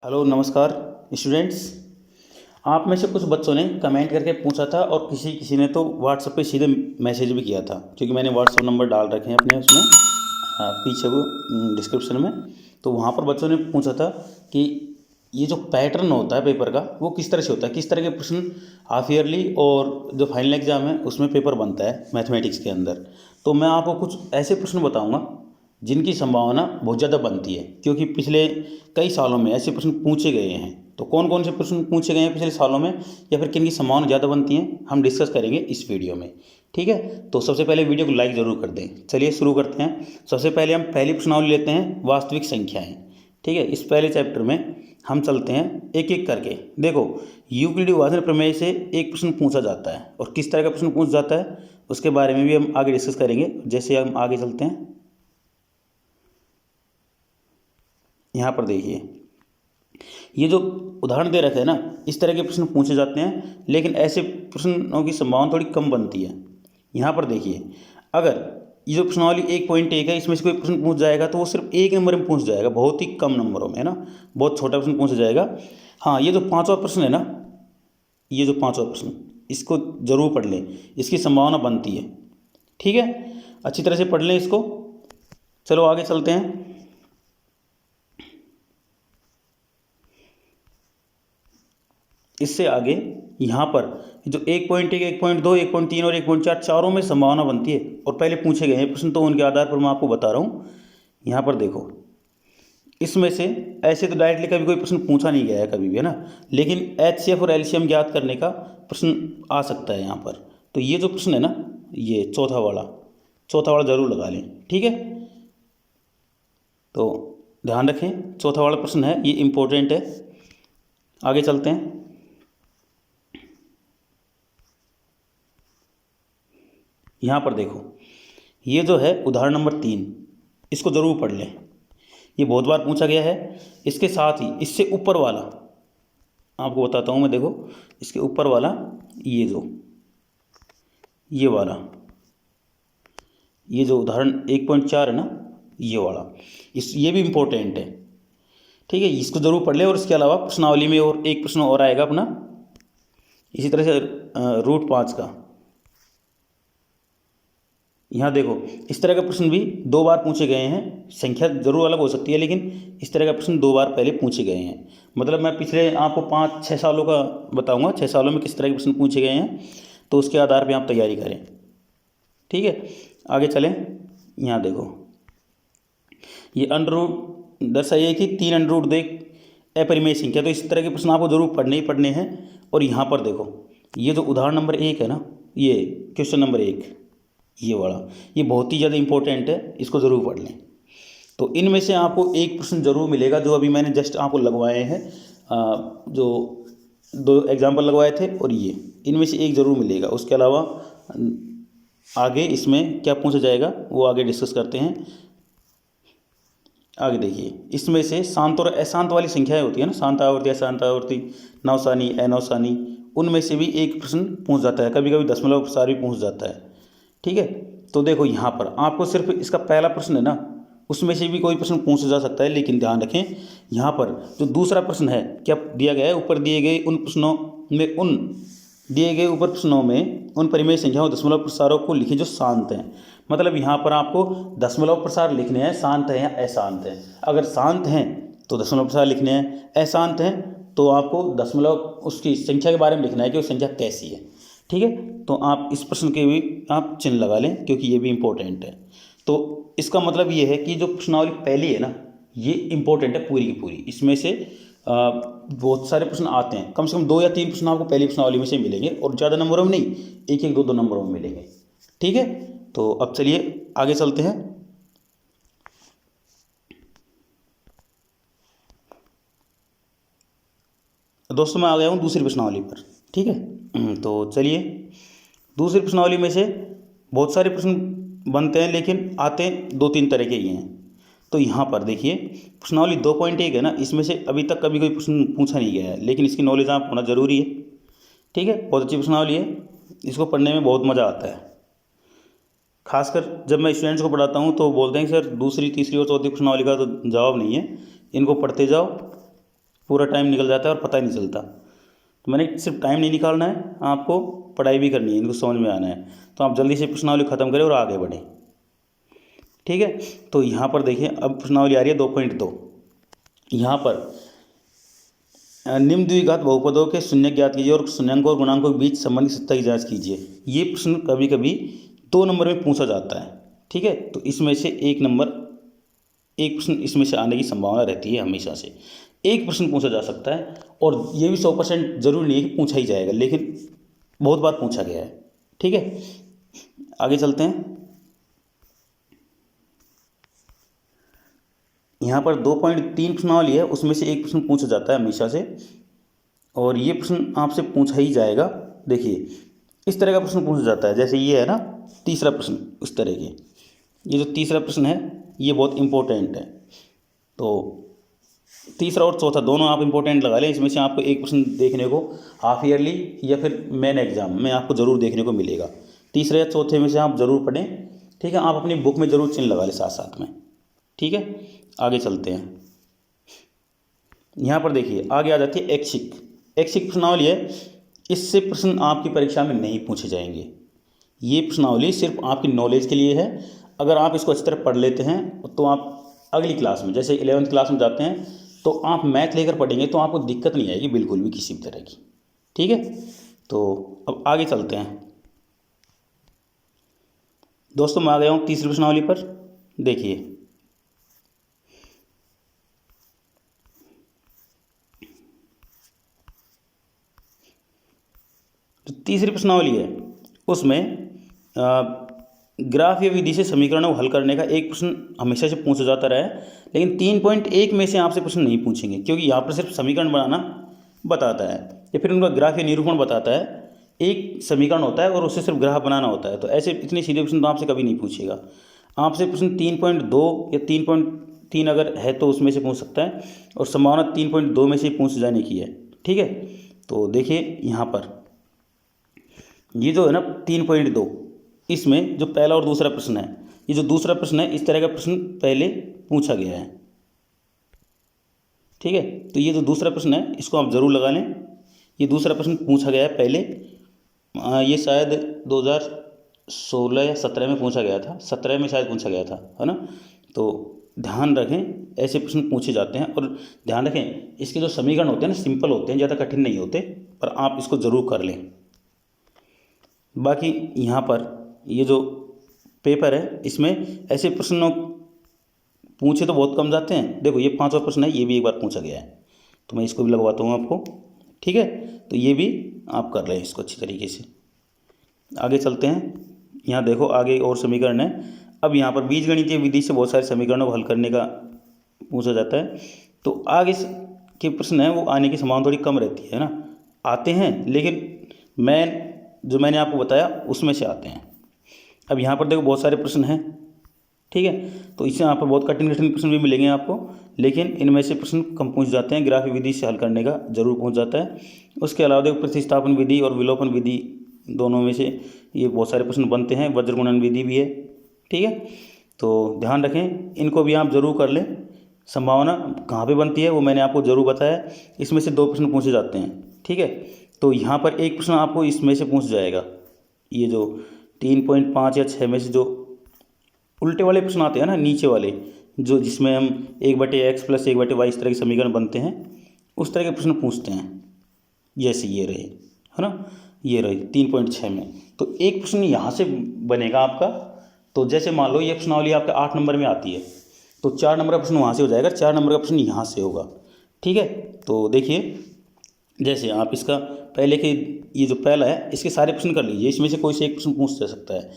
Hello नमस्कार students. आप में से कुछ बच्चों ने कमेंट करके पूछा था और किसी किसी ने तो व्हाट्सएप पे सीधे मैसेज भी किया था, क्योंकि मैंने व्हाट्सएप नंबर डाल रखे हैं अपने उसमें पीछे वो डिस्क्रिप्शन में। तो वहाँ पर बच्चों ने पूछा था कि ये जो पैटर्न होता है पेपर का वो किस तरह से होता है, किस तरह के प्रश्न हाफ ईयरली और जो फाइनल एग्जाम है उसमें पेपर बनता है मैथमेटिक्स के अंदर। तो मैं आपको कुछ ऐसे प्रश्न बताऊँगा जिनकी संभावना बहुत ज़्यादा बनती है, क्योंकि पिछले कई सालों में ऐसे प्रश्न पूछे गए हैं। तो कौन कौन से प्रश्न पूछे गए हैं पिछले सालों में या फिर किन की संभावना ज़्यादा बनती हैं, हम डिस्कस करेंगे इस वीडियो में। ठीक है, तो सबसे पहले वीडियो को लाइक ज़रूर कर दें। चलिए शुरू करते हैं। सबसे पहले हम पहली प्रश्नावली लेते हैं, वास्तविक संख्याएँ। ठीक है, इस पहले चैप्टर में हम चलते हैं एक एक करके। देखो, यूक्लिडी विभाजन प्रमेय से एक प्रश्न पूछा जाता है और किस तरह का प्रश्न पूछा जाता है उसके बारे में भी हम आगे डिस्कस करेंगे। जैसे हम आगे चलते हैं, यहाँ पर देखिए, ये जो उदाहरण दे रखे हैं ना, इस तरह के प्रश्न पूछे जाते हैं, लेकिन ऐसे प्रश्नों की संभावना थोड़ी कम बनती है। यहाँ पर देखिए, अगर ये जो प्रश्नावली 1.1 है, इसमें से कोई प्रश्न पूछ जाएगा तो वो सिर्फ एक नंबर में पूछ जाएगा, बहुत ही कम नंबरों में, है ना, बहुत छोटा प्रश्न पूछा जाएगा। हाँ, ये जो पाँचवा प्रश्न है ना, ये जो पाँचवा प्रश्न, इसको जरूर पढ़ लें, इसकी संभावना बनती है। ठीक है, अच्छी तरह से पढ़ लें इसको। चलो आगे चलते हैं। इससे आगे यहाँ पर जो 1.1, 1.2, 1.3 और 1.4 चारों में संभावना बनती है और पहले पूछे गए हैं प्रश्न, तो उनके आधार पर मैं आपको बता रहा हूँ। यहाँ पर देखो, इसमें से ऐसे तो डायरेक्टली कभी कोई प्रश्न पूछा नहीं गया है कभी भी, है ना, लेकिन एचसीएफ और एलसीएम ज्ञात करने का प्रश्न आ सकता है यहाँ पर। तो ये जो प्रश्न है ना, ये चौथा वाला जरूर लगा लें। ठीक है, तो ध्यान रखें, चौथा वाला प्रश्न है, ये इम्पोर्टेंट है। आगे चलते हैं। यहाँ पर देखो, ये जो है उदाहरण नंबर 3, इसको ज़रूर पढ़ लें, ये बहुत बार पूछा गया है। इसके साथ ही इससे ऊपर वाला आपको बताता हूँ मैं। देखो, इसके ऊपर वाला ये वाला, ये जो उदाहरण 1.4 है ना, ये वाला, ये भी इम्पोर्टेंट है। ठीक है, इसको ज़रूर पढ़ लें। और इसके अलावा प्रश्नावली में और एक प्रश्न और आएगा अपना, इसी तरह से रूट 5 का। यहाँ देखो, इस तरह का प्रश्न भी 2 बार पूछे गए हैं, संख्या जरूर अलग हो सकती है, लेकिन इस तरह का प्रश्न 2 बार पहले पूछे गए हैं। मतलब मैं पिछले आपको 5-6 सालों का बताऊंगा, 6 सालों में किस तरह के प्रश्न पूछे गए हैं, तो उसके आधार पे आप तैयारी करें। ठीक है, आगे चलें। यहाँ देखो, ये अंडर रूट दर्शाइए कि 3 अंडर रूट देख अपरिमेय संख्या। तो इस तरह के प्रश्न आपको जरूर पढ़ने ही पढ़ने हैं। और यहाँ पर देखो, ये जो उदाहरण नंबर 1 है ना, ये क्वेश्चन नंबर 1, ये वाला, ये बहुत ही ज़्यादा इंपॉर्टेंट है, इसको ज़रूर पढ़ लें। तो इनमें से आपको एक प्रश्न जरूर मिलेगा, जो अभी मैंने जस्ट आपको लगवाए हैं, जो 2 एग्जाम्पल लगवाए थे, और ये इनमें से एक ज़रूर मिलेगा। उसके अलावा आगे इसमें क्या पूछा जाएगा वो आगे डिस्कस करते हैं। आगे देखिए, इसमें से शांत और अशांत वाली संख्याएं होती है ना, शांत आवर्ती, अशांत आवर्ती, नवसानी, अनवसानी, उनमें से भी एक प्रश्न पूछ जाता है। कभी कभी दशमलव प्रसार भी पूछ जाता है। ठीक है, तो देखो, यहाँ पर आपको सिर्फ इसका पहला प्रश्न है ना, उसमें से भी कोई प्रश्न पूछा जा सकता है, लेकिन ध्यान रखें, यहाँ पर जो दूसरा प्रश्न है, क्या दिया गया है, ऊपर दिए गए उन प्रश्नों में, उन दिए गए ऊपर प्रश्नों में उन परिमेय संख्याओं दशमलव प्रसारों को लिखें जो शांत हैं। मतलब यहाँ पर आपको दशमलव प्रसार लिखने हैं, शांत हैं या अशांत हैं। अगर शांत हैं तो दशमलव प्रसार लिखने हैं, अशांत हैं तो आपको दशमलव उसकी संख्या के बारे में लिखना है कि वो संख्या कैसी है। ठीक है, तो आप इस प्रश्न के भी आप चिन्ह लगा लें, क्योंकि ये भी इम्पोर्टेंट है। तो इसका मतलब ये है कि जो प्रश्नावली पहली है ना, ये इम्पोर्टेंट है पूरी की पूरी। इसमें से बहुत सारे प्रश्न आते हैं, कम से कम 2 या 3 प्रश्न आपको पहली प्रश्नावली में से मिलेंगे, और ज़्यादा नंबरों में नहीं, 1-1, 2-2 नंबरों में मिलेंगे। ठीक है, तो अब चलिए आगे चलते हैं। दोस्तों, मैं आ गया हूँ दूसरी प्रश्नावली पर। ठीक है, तो चलिए, दूसरी प्रश्नावली में से बहुत सारे प्रश्न बनते हैं, लेकिन आते 2-3 तरह के ही हैं। तो यहाँ पर देखिए, प्रश्नावली 2.1 है ना, इसमें से अभी तक कभी कोई प्रश्न पूछा नहीं गया है, लेकिन इसकी नॉलेज आप होना ज़रूरी है। ठीक है, बहुत अच्छी प्रश्नावली है, इसको पढ़ने में बहुत मज़ा आता है। खासकर जब मैं स्टूडेंट्स को पढ़ाता हूँ तो बोलते हैं कि सर दूसरी, तीसरी और चौथी प्रश्नावली का तो जवाब नहीं है, इनको पढ़ते जाओ, पूरा टाइम निकल जाता है और पता ही नहीं चलता। तो मैंने सिर्फ टाइम नहीं निकालना है, आपको पढ़ाई भी करनी है, इनको समझ में आना है। तो आप जल्दी से प्रश्नावली ख़त्म करें और आगे बढ़ें। ठीक है, तो यहाँ पर देखिए अब प्रश्नावली आ रही है 2.2। यहाँ पर निम्न द्विघात बहुपदों के शून्य ज्ञात कीजिए और शून्यांकों और गुणांकों के बीच संबंधित सत्ता की जांच कीजिए। ये प्रश्न कभी कभी 2 नंबर में पूछा जाता है। ठीक है, तो इसमें से एक प्रश्न इसमें से आने की संभावना रहती है, हमेशा से एक प्रश्न पूछा जा सकता है। और ये भी 100% जरूरी नहीं है कि पूछा ही जाएगा, लेकिन बहुत बार पूछा गया है। ठीक है, आगे चलते हैं। यहाँ पर 2.3 प्रश्नावली है, उसमें से एक प्रश्न पूछा जाता है हमेशा से, और ये प्रश्न आपसे पूछा ही जाएगा। देखिए इस तरह का प्रश्न पूछा जाता है, जैसे ये है ना तीसरा प्रश्न, उस तरह के ये जो तीसरा प्रश्न है ये बहुत इंपॉर्टेंट है। तो तीसरा और चौथा दोनों आप इंपॉर्टेंट लगा लें, इसमें से आपको एक प्रश्न देखने को हाफ ईयरली या फिर मेन एग्जाम में आपको ज़रूर देखने को मिलेगा। तीसरे या चौथे में से आप ज़रूर पढ़ें। ठीक है, आप अपनी बुक में ज़रूर चिन्ह लगा लें साथ साथ में। ठीक है, आगे चलते हैं। यहाँ पर देखिए आगे आ जाती है ऐच्छिक प्रश्नावली है। इससे प्रश्न आपकी परीक्षा में नहीं पूछे जाएंगे। ये प्रश्नावली सिर्फ आपकी नॉलेज के लिए है। अगर आप इसको अच्छी तरह पढ़ लेते हैं तो आप अगली क्लास में, जैसे 11वीं क्लास में जाते हैं, तो आप मैथ लेकर पढ़ेंगे तो आपको दिक्कत नहीं आएगी बिल्कुल भी, किसी भी तरह की। ठीक है, तो अब आगे चलते हैं। दोस्तों मैं आ गया हूँ तीसरी प्रश्नावली पर। देखिए जो तीसरी प्रश्नावली है उसमें ग्राफ या विधि से समीकरणों को हल करने का एक प्रश्न हमेशा से पूछा जाता रहा है, लेकिन 3.1 में से आपसे प्रश्न नहीं पूछेंगे, क्योंकि यहाँ पर सिर्फ समीकरण बनाना बताता है या फिर उनका ग्राफ या निरूपण बताता है। एक समीकरण होता है और उससे सिर्फ ग्राफ बनाना होता है। तो ऐसे इतने सीधे प्रश्न तो आपसे कभी नहीं पूछेगा। आपसे प्रश्न 3.2 या 3.3 अगर है तो उसमें से पूछ सकता है, और संभावना 3.2 में से पूछ जाने की है। ठीक है, तो देखिए यहाँ पर ये जो है ना 3.2, इसमें जो पहला और दूसरा प्रश्न है, ये जो दूसरा प्रश्न है इस तरह का प्रश्न पहले पूछा गया है। ठीक है, तो ये जो दूसरा प्रश्न है इसको आप ज़रूर लगा लें। ये दूसरा प्रश्न पूछा गया है पहले, ये शायद 2016 या 17 में पूछा गया था, 17 में शायद पूछा गया था, है ना। तो ध्यान रखें ऐसे प्रश्न पूछे जाते हैं। और ध्यान रखें इसके जो समीकरण होते हैं ना सिंपल होते हैं, ज़्यादा कठिन नहीं होते, पर आप इसको ज़रूर कर लें। बाकी यहाँ पर ये जो पेपर है इसमें ऐसे प्रश्नों पूछे तो बहुत कम जाते हैं। देखो ये 5वां प्रश्न है, ये भी एक बार पूछा गया है, तो मैं इसको भी लगवाता हूँ आपको। ठीक है, तो ये भी आप कर लें इसको अच्छी तरीके से। आगे चलते हैं। यहाँ देखो आगे और समीकरण है। अब यहाँ पर बीजगणितीय विधि से बहुत सारे समीकरणों को हल करने का पूछा जाता है। तो आगे के प्रश्न है वो आने की संभावना थोड़ी कम रहती है ना, आते हैं लेकिन जो मैंने आपको बताया उसमें से आते हैं। अब यहाँ पर देखो बहुत सारे प्रश्न हैं। ठीक है, तो इससे यहाँ पर बहुत कठिन प्रश्न भी मिलेंगे आपको, लेकिन इनमें से प्रश्न कम पूछ जाते हैं। ग्राफी विधि से हल करने का जरूर पूछ जाता है। उसके अलावा देखो प्रतिस्थापन विधि और विलोपन विधि, दोनों में से ये बहुत सारे प्रश्न बनते हैं। वज्रगुणन विधि भी है। ठीक है, तो ध्यान रखें इनको भी आप जरूर कर लें। संभावना कहाँ पे बनती है वो मैंने आपको जरूर बताया। इसमें से 2 प्रश्न पूछे जाते हैं। ठीक है, तो यहाँ पर एक प्रश्न आपको इसमें से पूछ जाएगा। ये जो 3.5 या 6 में से जो उल्टे वाले प्रश्न आते हैं ना, नीचे वाले, जो जिसमें हम 1/x + 1/y इस तरह के समीकरण बनते हैं, उस तरह के प्रश्न पूछते हैं। जैसे ये रहे, है ना, ये रहे 3.6 में। तो एक प्रश्न यहाँ से बनेगा आपका। तो जैसे मान लो ये प्रश्नावली आपके 8 नंबर में आती है, तो 4 नंबर का प्रश्न वहाँ से हो जाएगा, 4 नंबर का प्रश्न यहाँ से होगा। ठीक है, तो देखिए जैसे आप इसका पहले के ये जो पहला है इसके सारे प्रश्न कर लीजिए, इसमें से कोई से एक प्रश्न पूछ जा सकता है।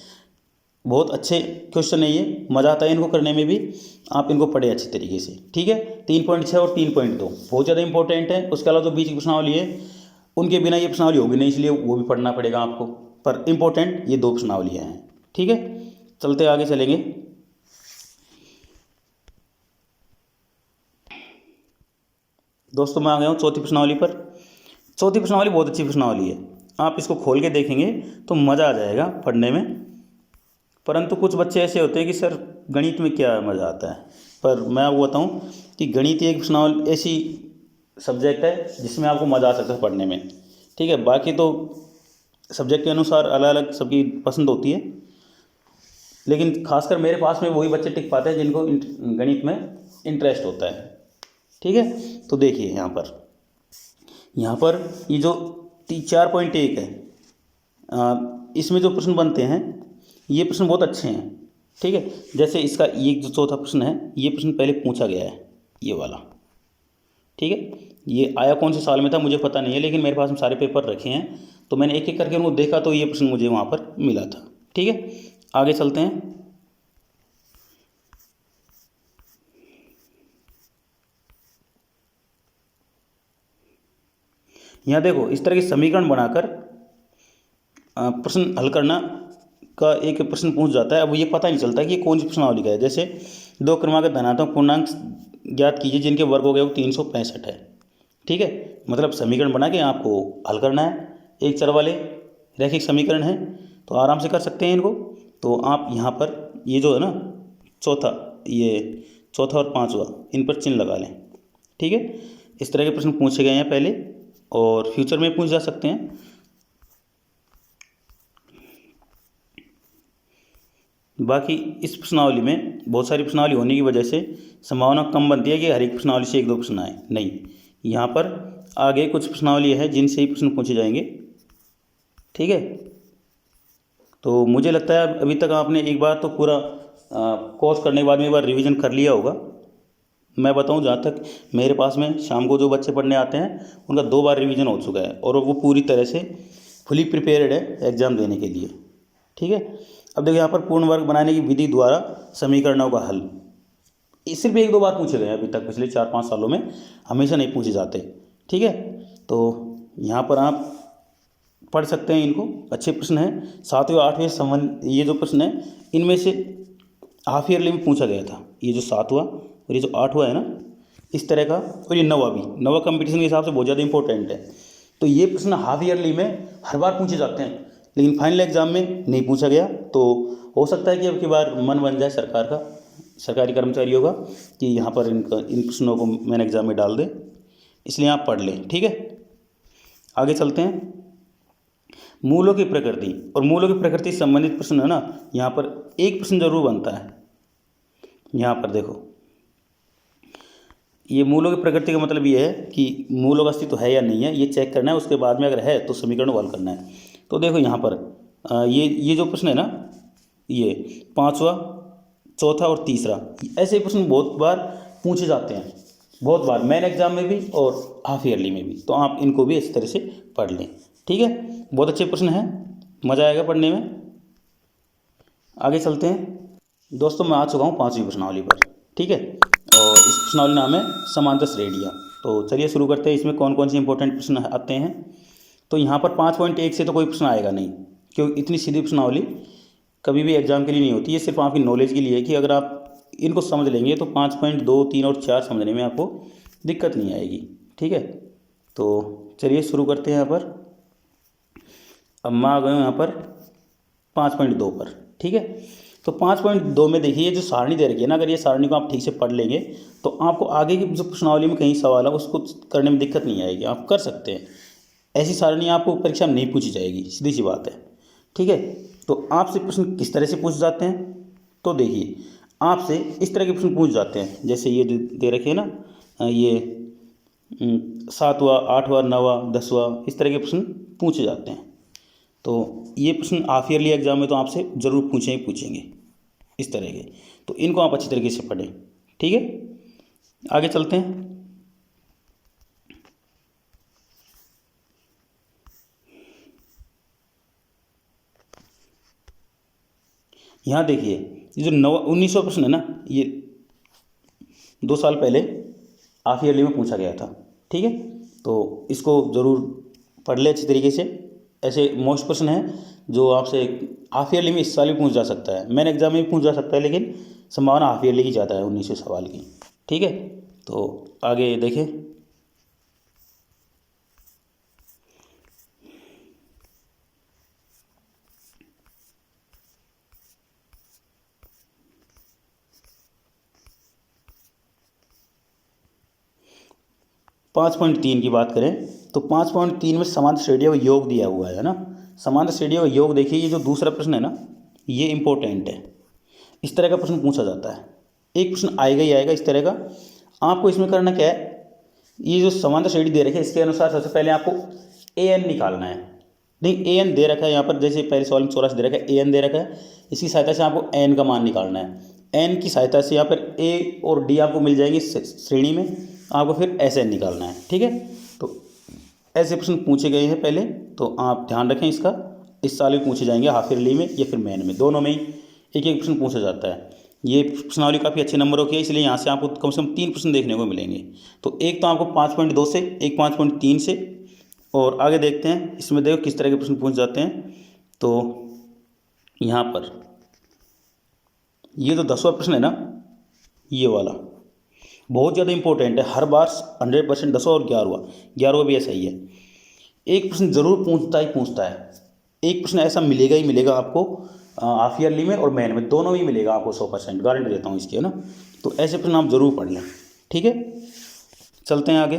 बहुत अच्छे क्वेश्चन है ये, मज़ा आता है इनको करने में भी। आप इनको पढ़े अच्छे तरीके से। ठीक है, 3.6 और 3.2 बहुत ज़्यादा इंपॉर्टेंट है। उसके अलावा जो बीच की प्रश्नावली है उनके बिना ये प्रश्नावली होगी नहीं, इसलिए वो भी पढ़ना पड़ेगा आपको। पर इंपॉर्टेंट ये 2 प्रश्नावलियाँ हैं। ठीक है, चलते आगे चलेंगे। दोस्तों मैं आ गया हूँ चौथी प्रश्नावली पर। चौथी प्रश्नावली बहुत अच्छी प्रश्नावली है, आप इसको खोल के देखेंगे तो मज़ा आ जाएगा पढ़ने में। परंतु कुछ बच्चे ऐसे होते हैं कि सर गणित में क्या मज़ा आता है। पर मैं आपको बताऊं कि गणित एक प्रश्नावली ऐसी सब्जेक्ट है जिसमें आपको मज़ा आ सकता है पढ़ने में। ठीक है, बाकी तो सब्जेक्ट के अनुसार अलग अलग सबकी पसंद होती है, लेकिन खासकर मेरे पास में वही बच्चे टिक पाते हैं जिनको गणित में इंटरेस्ट होता है। ठीक है, तो देखिए यहाँ पर ये जो 4.1 है, इसमें जो प्रश्न बनते हैं ये प्रश्न बहुत अच्छे हैं। ठीक है, जैसे इसका ये जो चौथा प्रश्न है, ये प्रश्न पहले पूछा गया है, ये वाला। ठीक है, ये आया कौन से साल में था मुझे पता नहीं है, लेकिन मेरे पास में सारे पेपर रखे हैं, तो मैंने एक एक करके उनको देखा तो ये प्रश्न मुझे वहाँ पर मिला था। ठीक है, आगे चलते हैं। यहाँ देखो, इस तरह के समीकरण बनाकर प्रश्न हल करना का एक प्रश्न पूछ जाता है। अब ये पता नहीं चलता कि ये कौन सी प्रश्नावली का है। जैसे 2 क्रमांक धनात्मक पूर्णांक ज्ञात कीजिए जिनके वर्ग हो गए वो 365 है। ठीक है, मतलब समीकरण बना के आपको हल करना है। एक चर वाले रैखिक समीकरण है, तो आराम से कर सकते हैं इनको। तो आप यहाँ पर ये जो है ना चौथा और पाँचवा, इन पर चिन्ह लगा लें। ठीक है, इस तरह के प्रश्न पूछे गए हैं पहले और फ्यूचर में पूछ जा सकते हैं। बाकी इस प्रश्नावली में बहुत सारी प्रश्नावली होने की वजह से संभावना कम बनती है कि हर एक प्रश्नावली से 1-2 प्रश्न आए। नहीं, यहाँ पर आगे कुछ प्रश्नावली है जिनसे ही प्रश्न पूछे जाएंगे। ठीक है, तो मुझे लगता है अभी तक आपने एक बार तो पूरा कोर्स करने के बाद में एक बार रिवीजन कर लिया होगा। मैं बताऊं, जहाँ तक मेरे पास में शाम को जो बच्चे पढ़ने आते हैं उनका 2 बार रिवीजन हो चुका है और वो पूरी तरह से फुली प्रिपेयर्ड है एग्ज़ाम देने के लिए। ठीक है, अब देखिए यहाँ पर पूर्ण वर्ग बनाने की विधि द्वारा समीकरणों का हल, ये सिर्फ 1-2 बार पूछे गए हैं अभी तक, पिछले 4-5 सालों में हमेशा नहीं पूछे जाते। ठीक है, तो यहाँ पर आप पढ़ सकते हैं इनको, अच्छे प्रश्न हैं। 7वें 8वें संबंध, ये जो प्रश्न है इनमें से हाफ ईयरली में पूछा गया था। ये जो 7वां और ये जो 8वां है ना, इस तरह का, और ये 9वां भी, 9वां कंपटीशन के हिसाब से बहुत ज़्यादा इंपॉर्टेंट है। तो ये प्रश्न हाफ ईयरली में हर बार पूछे जाते हैं, लेकिन फाइनल एग्जाम में नहीं पूछा गया। तो हो सकता है कि अब की बार मन बन जाए सरकार का, सरकारी कर्मचारियों का, कि यहाँ पर इन प्रश्नों को मेन एग्जाम में डाल दें, इसलिए आप पढ़ लें। ठीक है, आगे चलते हैं। मूलों की प्रकृति और मूलों की प्रकृति से संबंधित प्रश्न है ना, यहाँ पर एक प्रश्न जरूर बनता है। यहाँ पर देखो, ये मूलों की प्रकृति का मतलब ये है कि मूलों का अस्तित्व है या नहीं है, ये चेक करना है। उसके बाद में अगर है तो समीकरण को हल करना है। तो देखो यहाँ पर ये जो प्रश्न है ना, ये 5वां, चौथा और तीसरा, ऐसे प्रश्न बहुत बार पूछे जाते हैं, बहुत बार मेन एग्जाम में भी और हाफ ईयरली में भी। तो आप इनको भी इस तरह से पढ़ लें। ठीक है, बहुत अच्छे प्रश्न हैं, मज़ा आएगा पढ़ने में। आगे चलते हैं दोस्तों, मैं आ चुका हूँ 5वीं प्रश्नावली पर। ठीक है, और इस प्रश्नावली नाम है समांतर श्रेणियाँ। तो चलिए शुरू करते हैं। इसमें कौन कौन से इंपॉर्टेंट प्रश्न आते हैं। तो यहाँ पर 5.1 से तो कोई प्रश्न आएगा नहीं, क्योंकि इतनी सीधी प्रश्नावली कभी भी एग्जाम के लिए नहीं होती। ये सिर्फ आपकी नॉलेज के लिए है कि अगर आप इनको समझ लेंगे तो 5.2, 3 और 4 समझने में आपको दिक्कत नहीं आएगी। ठीक है, तो चलिए शुरू करते हैं। यहाँ पर अब मैं आ गया हूँ यहाँ पर 5.2 पर। ठीक है, तो 5.2 में देखिए, जो सारणी दे रखी है ना, अगर ये सारणी को आप ठीक से पढ़ लेंगे तो आपको आगे की जो प्रश्नावली में कहीं सवाल है उसको करने में दिक्कत नहीं आएगी, आप कर सकते हैं। ऐसी सारणी आपको परीक्षा में नहीं पूछी जाएगी, सीधी सी बात है। ठीक है, तो आपसे प्रश्न किस तरह से पूछ जाते हैं, तो देखिए आपसे इस तरह के प्रश्न पूछ जाते हैं। जैसे ये दे रखे हैं ना, ये 7वां, 8वां, 9वां, 10वां, इस तरह के प्रश्न पूछे जाते हैं। तो ये प्रश्न हाफ ईयरली एग्जाम में तो आपसे ज़रूर पूछेंगे ही पूछेंगे इस तरह के। तो इनको आप अच्छी तरीके से पढ़ें। ठीक है, आगे चलते हैं। यहाँ देखिए, ये जो 1900 प्रश्न है ना, ये 2 साल पहले हाफ ईयरली में पूछा गया था। ठीक है, तो इसको ज़रूर पढ़ ले अच्छी तरीके से। ऐसे मोस्ट प्रश्न हैं जो आपसे हाफ ईयरली में इस साल भी पूछ जा सकता है, मेन एग्जाम में भी पूछ जा सकता है, लेकिन संभावना हाफ ईयरली की ज़्यादा है 1900 सवाल की। ठीक है, तो आगे देखें। 5.3 की बात करें तो 5.3 में समांतर श्रेणी व योग दिया हुआ है ना। समांतर श्रेणी व योग देखिए, ये जो दूसरा प्रश्न है ना, ये इंपॉर्टेंट है। इस तरह का प्रश्न पूछा जाता है, एक प्रश्न आएगा ही आएगा इस तरह का। आपको इसमें करना क्या है, ये जो समांतर श्रेणी दे रखी है इसके अनुसार सबसे पहले आपको ए एन निकालना है। नहीं, ए एन दे रखा है यहाँ पर, जैसे पहले सवाल में 84 दे रखा है, ए एन दे रखा है। इसकी सहायता से आपको एन का मान निकालना है। एन की सहायता से यहाँ पर ए और डी आपको मिल जाएंगे श्रेणी में, आपको फिर एस एन निकालना है। ठीक है, तो ऐसे प्रश्न पूछे गए हैं पहले, तो आप ध्यान रखें इसका। इस साल भी पूछे जाएंगे, हाफ ईयरली में या फिर मेन में, दोनों में ही एक एक प्रश्न पूछा जाता है। ये प्रश्नावली काफ़ी अच्छे नंबरों की है, इसलिए यहाँ से आपको कम से कम 3 प्रश्न देखने को मिलेंगे। तो एक तो आपको 5.2 से, एक 5.3 से, और आगे देखते हैं इसमें देखो किस तरह के प्रश्न पूछ जाते हैं। तो यहाँ पर ये जो 10वां प्रश्न है ना, ये वाला बहुत ज़्यादा इंपॉर्टेंट है, हर बार 100%। 10वां और 11वां भी ऐसा ही है। एक प्रश्न जरूर पूछता है, एक प्रश्न ऐसा मिलेगा ही मिलेगा आपको, हाफ ईयरली में और मेन में, दोनों में मिलेगा आपको, 100% गारंटी देता हूँ इसकी, है ना। तो ऐसे प्रश्न आप जरूर पढ़ लें। ठीक है, चलते हैं आगे।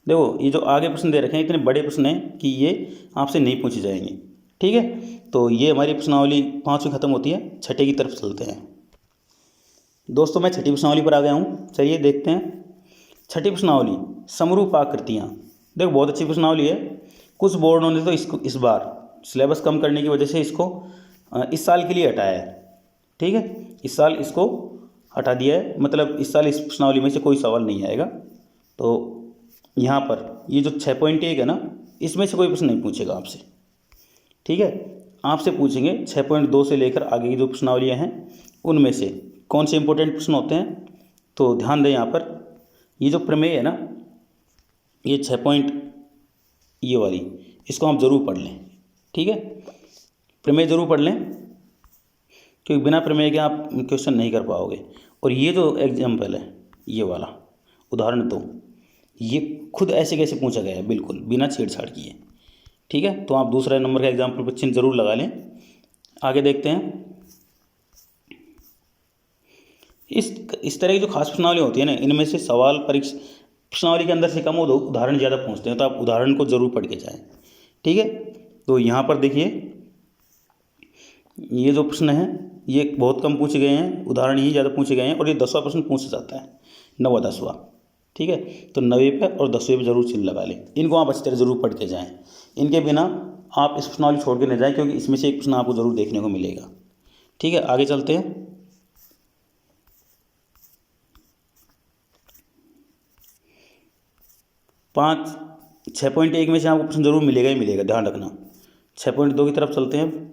देखो, ये जो आगे प्रश्न दे रखे हैं इतने बड़े प्रश्न हैं कि ये आपसे नहीं पूछे जाएंगे। ठीक है, तो ये हमारी प्रश्नावली 5वीं खत्म होती है, छठे की तरफ चलते हैं। दोस्तों, मैं छठी प्रश्नावली पर आ गया हूँ, चलिए देखते हैं। छठी प्रश्नावली, समरूप आकृतियाँ। देखो, बहुत अच्छी प्रश्नावली है। कुछ बोर्डों ने तो इसको इस बार सिलेबस कम करने की वजह से इसको इस साल के लिए हटाया है। ठीक है, इस साल इसको हटा दिया है, मतलब इस साल इस प्रश्नावली में से कोई सवाल नहीं आएगा। तो यहाँ पर ये जो 6.1 है ना, इसमें से कोई प्रश्न नहीं पूछेगा आपसे। ठीक है, आपसे पूछेंगे 6.2 से लेकर आगे की जो प्रश्नावलियाँ हैं उनमें से कौन से इंपॉर्टेंट प्रश्न होते हैं। तो ध्यान दें, यहाँ पर ये जो प्रमेय है ना, ये 6 ये वाली, इसको आप ज़रूर पढ़ लें। ठीक है, प्रमेय ज़रूर पढ़ लें, क्योंकि बिना प्रमेय के आप क्वेश्चन नहीं कर पाओगे। और ये जो एग्जाम्पल है, ये वाला उदाहरण 2, ये खुद ऐसे कैसे पूछा गया है, बिल्कुल बिना छेड़छाड़ किए। ठीक है, तो आप दूसरा नंबर का एग्जाम्पल पर चिन्ह जरूर लगा लें। आगे देखते हैं। इस तरह की जो खास प्रश्नावली होती है ना, इनमें से सवाल परीक्षा प्रश्नावली के अंदर से कम उदाहरण ज़्यादा पूछते हैं, तो आप उदाहरण को जरूर पढ़ के जाएं। ठीक है, तो यहाँ पर देखिए, ये जो प्रश्न है ये बहुत कम पूछे गए हैं, उदाहरण ही ज़्यादा पूछे गए हैं, और ये 10वां प्रश्न पूछा जाता है, 9वां 10वां। ठीक है, तो 9वें पे और 10वें पे जरूर चिन्ह लगा लें। इनको आप अच्छी तरह जरूर पढ़ के जाएँ, इनके बिना आप इस प्रश्नावली छोड़ के नहीं जाएँ, क्योंकि इसमें से एक प्रश्न आपको जरूर देखने को मिलेगा। ठीक है, आगे चलते हैं। 6.1 में से आपको प्रश्न जरूर मिलेगा ही मिलेगा, ध्यान रखना। 6.2 की तरफ चलते हैं।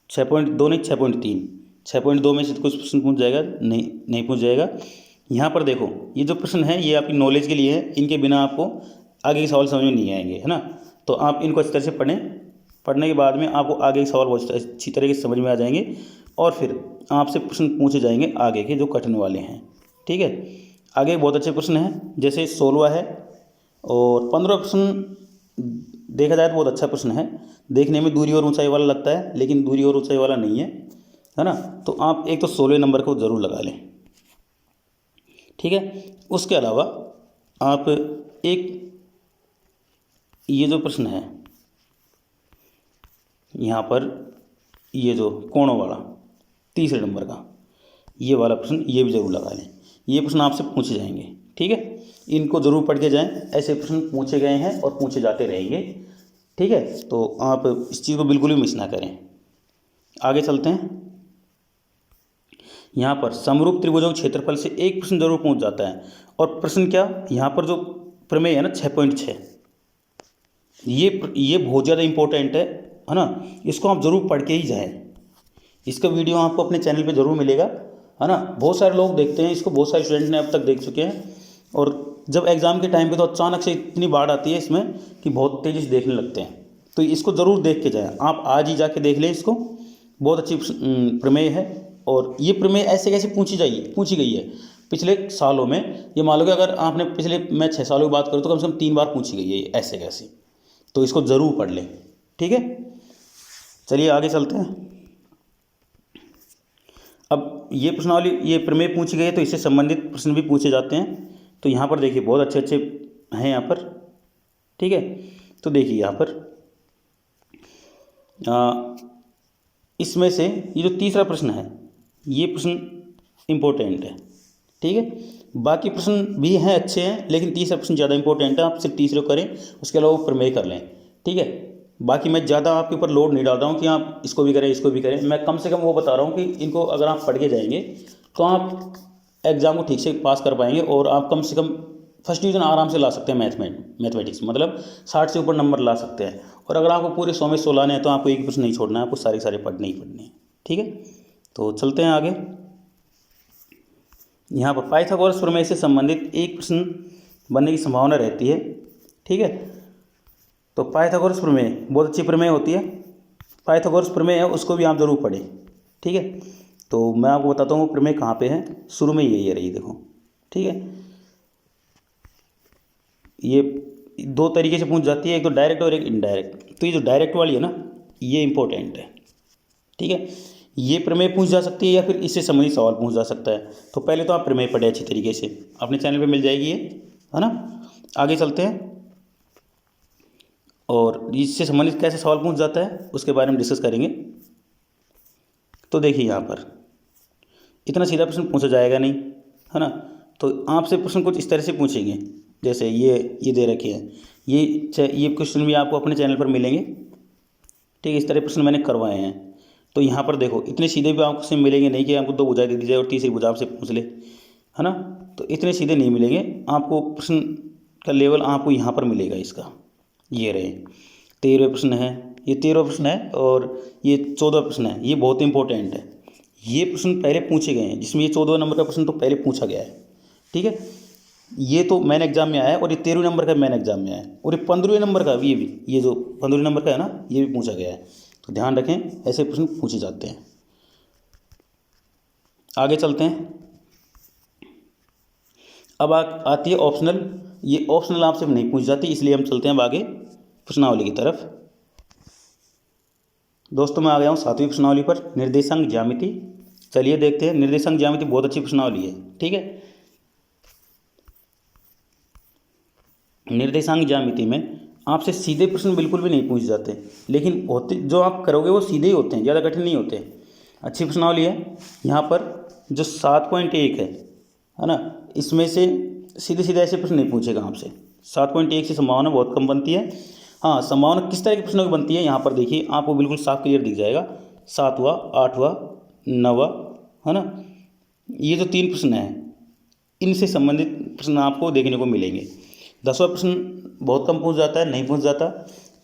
छः पॉइंट दो नहीं, 6.3। 6.2 में से तो कुछ प्रश्न पूछ जाएगा, नहीं पूछ जाएगा। यहाँ पर देखो, ये जो प्रश्न है ये आपकी नॉलेज के लिए है, इनके बिना आपको आगे के सवाल समझ में नहीं आएंगे, है ना। तो आप इनको अच्छी तरह से पढ़ें, पढ़ने के बाद में आपको आगे के सवाल बहुत अच्छी तरीके से समझ में आ जाएंगे, और फिर आपसे प्रश्न पूछे जाएंगे आगे के जो कठिन वाले हैं। ठीक है, आगे बहुत अच्छे प्रश्न हैं, जैसे 16 है और 15 प्रश्न देखा जाए तो बहुत अच्छा प्रश्न है। देखने में दूरी और ऊंचाई वाला लगता है, लेकिन दूरी और ऊंचाई वाला नहीं है ना। तो आप एक तो 16 नंबर को ज़रूर लगा लें। ठीक है, उसके अलावा आप एक ये जो प्रश्न है यहाँ पर, ये जो कोणों वाला 3 नंबर का ये वाला प्रश्न, ये भी ज़रूर लगा लें। ये प्रश्न आपसे पूछे जाएंगे। ठीक है, इनको ज़रूर पढ़ के जाएं, ऐसे प्रश्न पूछे गए हैं और पूछे जाते रहेंगे। ठीक है, तो आप इस चीज़ को बिल्कुल भी मिस ना करें। आगे चलते हैं। यहाँ पर समरूप त्रिभुजों के क्षेत्रफल से एक प्रश्न जरूर पूछ जाता है, और प्रश्न क्या, यहाँ पर जो प्रमेय है ना 6.6, ये बहुत ज़्यादा इंपॉर्टेंट है ना। इसको आप ज़रूर पढ़ के ही जाएं। इसका वीडियो आपको अपने चैनल पे ज़रूर मिलेगा, है ना। बहुत सारे लोग देखते हैं इसको, बहुत सारे स्टूडेंट ने अब तक देख चुके हैं, और जब एग्ज़ाम के टाइम पे तो अचानक से इतनी बाढ़ आती है इसमें कि बहुत तेज़ी से देखने लगते हैं। तो इसको ज़रूर देख के जाएँ, आप आज ही जाके देख लें इसको। बहुत अच्छी प्रमेय है, और ये प्रमेय ऐसे कैसे पूछी गई है पिछले सालों में। ये मान लो कि अगर आपने पिछले मैं 6 सालों की बात करूँ तो कम से कम 3 बार पूछी गई है ये ऐसे कैसे। तो इसको ज़रूर पढ़ लें। ठीक है, चलिए आगे चलते हैं। अब ये प्रश्नावली, ये प्रमेय पूछी गई है तो इससे संबंधित प्रश्न भी पूछे जाते हैं। तो यहाँ पर देखिए बहुत अच्छे अच्छे हैं यहाँ पर। ठीक है, तो देखिए यहाँ पर इसमें से ये जो तीसरा प्रश्न है, ये प्रश्न इम्पोर्टेंट है। ठीक है, बाकी प्रश्न भी हैं, अच्छे हैं, लेकिन तीसरा प्रश्न ज़्यादा इंपॉर्टेंट है। आप सिर्फ तीसरे करें, उसके अलावा प्रमेय कर लें। ठीक है, बाकी मैं ज़्यादा आपके ऊपर लोड नहीं डाल रहा हूँ कि आप इसको भी करें इसको भी करें। मैं कम से कम वो बता रहा हूँ कि इनको अगर आप पढ़ के जाएंगे तो आप एग्ज़ाम को ठीक से पास कर पाएंगे और आप कम से कम फर्स्ट डिवीज़न आराम से ला सकते हैं मैथमेटिक्स, मतलब 60 से ऊपर नंबर ला सकते हैं। और अगर आपको पूरे 100 में 100 लाने हैं तो आपको एक प्रश्न नहीं छोड़ना है, आपको सारे पढ़ने ही पढ़ने हैं। ठीक है, तो चलते हैं आगे। यहाँ पर पाइथागोरस प्रमेय से संबंधित एक प्रश्न बनने की संभावना रहती है। ठीक है, तो पाइथागोरस प्रमेय बहुत अच्छी प्रमेय होती है। पाइथागोरस प्रमेय है, उसको भी आप जरूर पढ़ें। ठीक है, तो मैं आपको बताता हूँ वो प्रमेय कहाँ पे है। शुरू में यही है, रही देखो। ठीक है, ये दो तरीके से पूछ जाती है, एक तो डायरेक्ट और एक इनडायरेक्ट। तो ये जो डायरेक्ट वाली है ना, ये इंपॉर्टेंट है। ठीक है, ये प्रमेय पूछ जा सकती है या फिर इससे संबंधित सवाल पूछ जा सकता है। तो पहले तो आप प्रमेय पढ़े अच्छी तरीके से, अपने चैनल पे मिल जाएगी ये, है ना। आगे चलते हैं और इससे संबंधित कैसे सवाल पूछ जाता है उसके बारे में डिस्कस करेंगे। तो देखिए यहाँ पर इतना सीधा प्रश्न पूछा जाएगा नहीं, है ना। तो आपसे प्रश्न कुछ इस तरह से पूछेंगे, जैसे ये दे रखे हैं, ये क्वेश्चन भी आपको अपने चैनल पर मिलेंगे। ठीक है, इस तरह प्रश्न मैंने करवाए हैं। तो यहाँ पर देखो इतने सीधे भी आपको क्वेश्चन मिलेंगे नहीं कि आपको 2 भुजाएं दे दी जाए और तीसरी भुजा आपसे पूछ ले, है ना। तो इतने सीधे नहीं मिलेंगे आपको, प्रश्न का लेवल आपको यहाँ पर मिलेगा इसका। ये रहे 13वें प्रश्न है, ये 13वां प्रश्न है और ये 14वां प्रश्न है। ये बहुत इंपॉर्टेंट है, ये प्रश्न पहले पूछे गए हैं, जिसमें ये 14वें नंबर का प्रश्न तो पहले पूछा गया है। ठीक है, ये तो मेन एग्जाम में आया है और ये 13वें नंबर का मेन एग्जाम में आया है और ये 15वें नंबर का भी, ये जो 15वें नंबर का है ना, ये भी पूछा गया है। तो ध्यान रखें, ऐसे प्रश्न पूछे जाते हैं। आगे चलते हैं। अब आती है ऑप्शनल। ये ऑप्शनल आपसे नहीं पूछ जाती, इसलिए हम चलते हैं अब आगे प्रश्नावली की तरफ। दोस्तों मैं आ गया हूँ 7वीं प्रश्नावली पर, निर्देशांक ज्यामिति। चलिए देखते हैं। निर्देशांक ज्यामिति बहुत अच्छी प्रश्नावली है। ठीक है, निर्देशांक ज्यामिति में आपसे सीधे प्रश्न बिल्कुल भी नहीं पूछ जाते, लेकिन होते जो आप करोगे वो सीधे ही होते हैं, ज़्यादा कठिन नहीं होते। अच्छी प्रश्नावली है। यहाँ पर जो 7.1 है ना, इसमें से सीधे सीधे ऐसे प्रश्न नहीं पूछेगा आपसे। 7.1 से संभावना बहुत कम बनती है। हाँ, संभावना किस तरह के प्रश्नों की बनती है यहाँ पर देखिए, आपको बिल्कुल साफ क्लियर दिख जाएगा। 7वां, 8वां, 9वां, है ना, ये जो 3 प्रश्न हैं इनसे संबंधित प्रश्न आपको देखने को मिलेंगे। 10वां प्रश्न बहुत कम पूछ जाता है, नहीं पूछ जाता।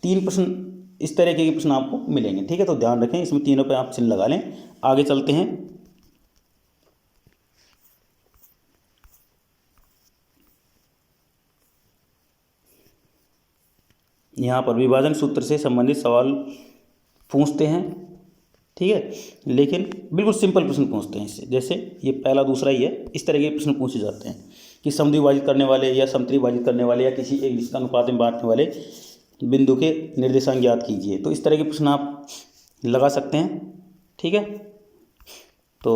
3 प्रश्न इस तरह के प्रश्न आपको मिलेंगे। ठीक है, तो ध्यान रखें, इसमें तीनों पे आप चिन्ह लगा लें। आगे चलते हैं। यहाँ पर विभाजन सूत्र से संबंधित सवाल पूछते हैं। ठीक है, लेकिन बिल्कुल सिंपल प्रश्न पूछते हैं इससे, जैसे ये पहला दूसरा ही है, इस तरह के प्रश्न पूछे जाते हैं कि समद्विभाजित करने वाले या समत्रिभाजित करने वाले या किसी एक निश्चित अनुपात में बांटने वाले बिंदु के निर्देशांक ज्ञात कीजिए। तो इस तरह के प्रश्न आप लगा सकते हैं। ठीक है, तो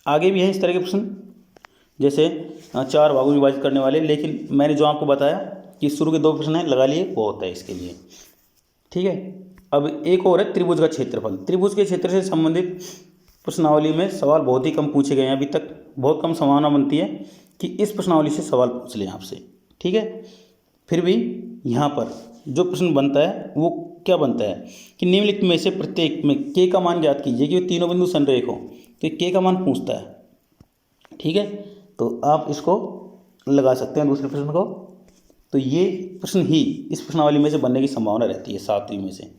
आगे भी हैं इस तरह के प्रश्न, जैसे 4 भागों में विभाजित करने वाले, लेकिन मैंने जो आपको बताया कि शुरू के 2 प्रश्न हैं लगा लिए, बहुत है इसके लिए। ठीक है, अब एक और है त्रिभुज का क्षेत्रफल। त्रिभुज के क्षेत्र से संबंधित प्रश्नावली में सवाल बहुत ही कम पूछे गए हैं अभी तक। बहुत कम संभावना बनती है कि इस प्रश्नावली से सवाल पूछ लें आपसे। ठीक है, फिर भी यहाँ पर जो प्रश्न बनता है वो क्या बनता है कि निम्नलिखित में से प्रत्येक में के का मान ज्ञात कीजिए कि तीनों बिंदु संरेख हो। तो के का मान पूछता है। ठीक है, तो आप इसको लगा सकते हैं दूसरे प्रश्न को। तो ये प्रश्न ही इस प्रश्नावली में से बनने की संभावना रहती है 7वीं में से।